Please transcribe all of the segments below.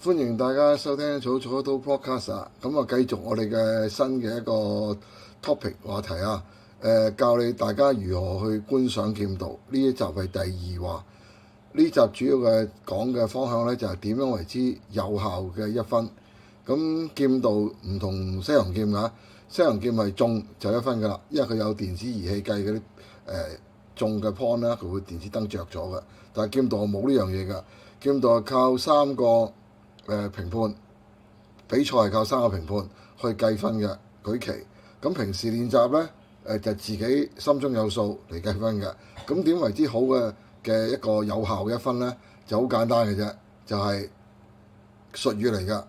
歡迎大家收聽草草都 podcast 啊！咁啊，繼續我哋嘅新嘅一個 topic 話題啊！教你大家如何去觀賞劍道。呢一集係第二話。呢集主要嘅講嘅方向呢，就係點樣為之有效嘅一分。咁劍道唔同西洋劍㗎，西洋劍係中就一分㗎啦，因為佢有電子儀器計嗰啲中嘅 point 啦，佢會電子燈着咗嘅。但係劍道冇呢樣嘢㗎，劍道係靠三個評判，比賽係靠三個評判去計分嘅舉旗。咁平時練習呢，就自己心中有數嚟計分嘅。咁點為之好嘅一個有效嘅一分呢？就好簡單嘅啫，就係術語嚟㗎。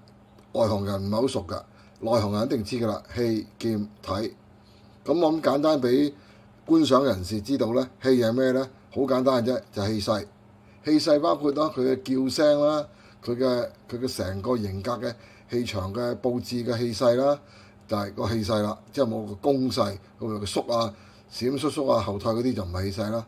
外行人唔係好熟㗎，內行人一定知㗎啦。氣劍體，咁我咁簡單俾觀賞人士知道呢，氣係咩呢？好簡單嘅啫，就係氣勢。氣勢包括咗佢嘅叫聲啦，佢嘅成個型格嘅氣場嘅佈置嘅氣勢啦，就係個氣勢啦，即係冇個攻勢，佢個縮啊、閃縮啊、後退嗰啲就唔係氣勢啦。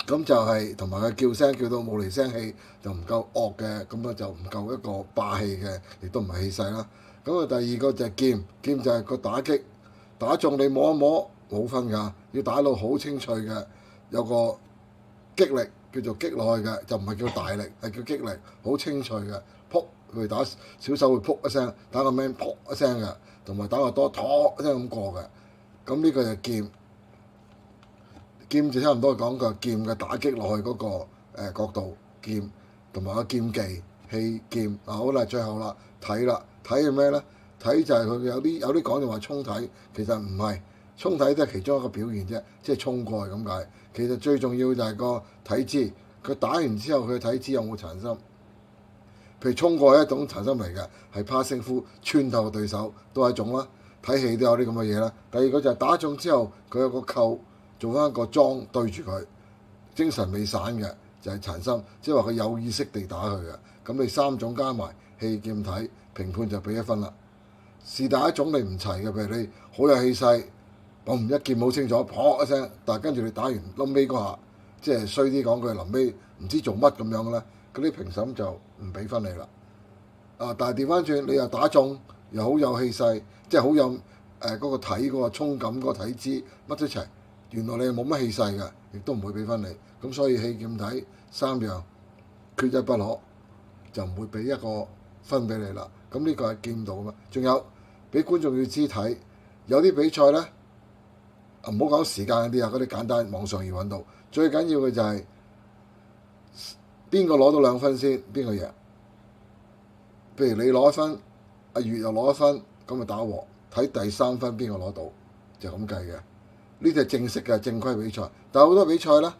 咁就係同埋佢叫聲叫到冇嚟聲氣，就唔夠惡嘅，咁啊就唔夠一個霸氣嘅，亦都唔係氣勢啦。咁啊第二個就係劍，劍就係個打擊，打中你摸一摸冇分㗎，要打到好清脆嘅，有個擊力叫做擊落去嘅，就唔係叫大力，係叫擊力，好清脆嘅，撲佢打小手會撲一聲，打個 man 撲一聲嘅，同埋打個多拖一聲咁過嘅。咁呢個就係劍。劍就差唔多講個劍嘅打擊落去嗰個角度，劍同埋個劍技氣劍。好啦，最後啦，體啦，體係咩呢？體就係佢有啲講就話衝體，其實唔係，衝體都係其中一個表現啫，即係衝過去咁解。其實最重要就係個體姿，佢打完之後佢嘅體姿有冇殘心？譬如衝過係一種殘心嚟嘅，係趴勝負穿透對手都係一種啦。睇戲都有啲咁嘅嘢啦。第二個就係打中之後佢有個扣。做翻一個樁對住佢，精神未散嘅就係殘心，即係話佢有意識地打佢嘅。咁你三種加埋氣劍體，評判就俾一分啦。是但一種你唔齊嘅，譬如你好有氣勢，我唔一劍冇清楚，砰一聲，但係跟住你打完臨尾嗰下，即係衰啲講句，臨尾唔知做乜咁樣咧，嗰啲評審就唔俾分你啦。但係調翻轉，你又打中，又好有氣勢，即係好有嗰個體嗰個衝感嗰個體姿乜都齊。原來你係冇乜氣勢嘅，亦都唔會俾分你。咁所以氣劍體三樣缺一不可，就唔會俾一個分俾你啦。咁呢個係劍道啊嘛。仲有俾觀眾要知睇，有啲比賽呢，唔好講時間嗰啲啊，嗰啲簡單網上要揾到。最緊要嘅就係邊個攞到2分先，邊個贏。譬如你攞1分，阿月又攞1分，咁咪打和，睇第3分邊個攞到，就咁計嘅。呢啲係正式嘅正規比賽，但係好多比賽呢，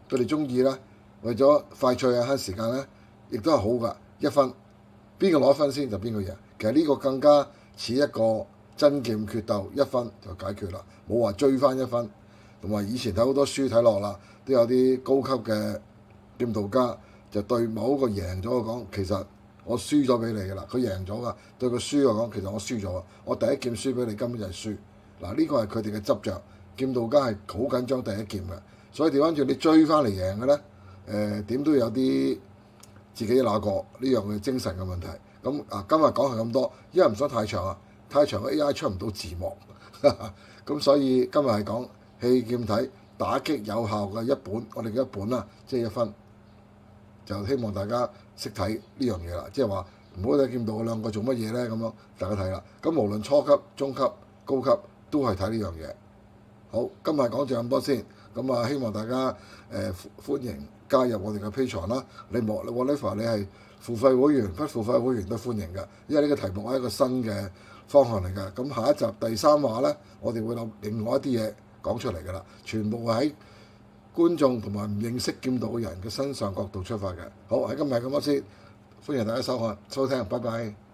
佢哋中意呢，為咗快脆啊慳時間呢，亦都係好㗎。1分，邊個攞1分先就邊個贏。其實呢個更加似一個真劍決鬥，1分就解決啦，冇話追翻1分。同埋以前睇好多書睇落啦，都有啲高級嘅劍道家就對某一個贏咗嘅講，其實我輸咗俾你㗎啦，佢贏咗㗎。對個輸嘅講，其實我輸咗，我第一劍輸俾你根本就係輸。嗱，呢個係佢哋嘅執着。劍道家係好緊張第一劍嘅，所以調翻轉你追翻嚟贏嘅呢，點都有啲自己拿過呢樣嘅精神嘅問題。咁今日講係咁多，因為唔想太長啊，太長嘅 AI 出唔到字幕，咁所以今日係講氣劍體打擊有效嘅一本，我哋嘅一本啦，即係1分，就希望大家識睇呢樣嘢啦，即係話唔好睇劍道嗰兩個做乜嘢呢？咁樣大家睇啦。咁無論初級、中級、高級都係睇呢樣嘢。好，今日講住咁多先，咁希望大家歡迎加入我哋嘅 Patreon 啦。你whatever你係付費會員、不付費會員都歡迎嘅，因為呢個題目係一個新嘅方向嚟㗎。咁下一集第3話呢，我哋會有另外一啲嘢講出嚟㗎啦，全部係喺觀眾同埋唔認識劍道嘅人嘅身上角度出發嘅。好，喺今日咁多先，歡迎大家收聽，拜拜。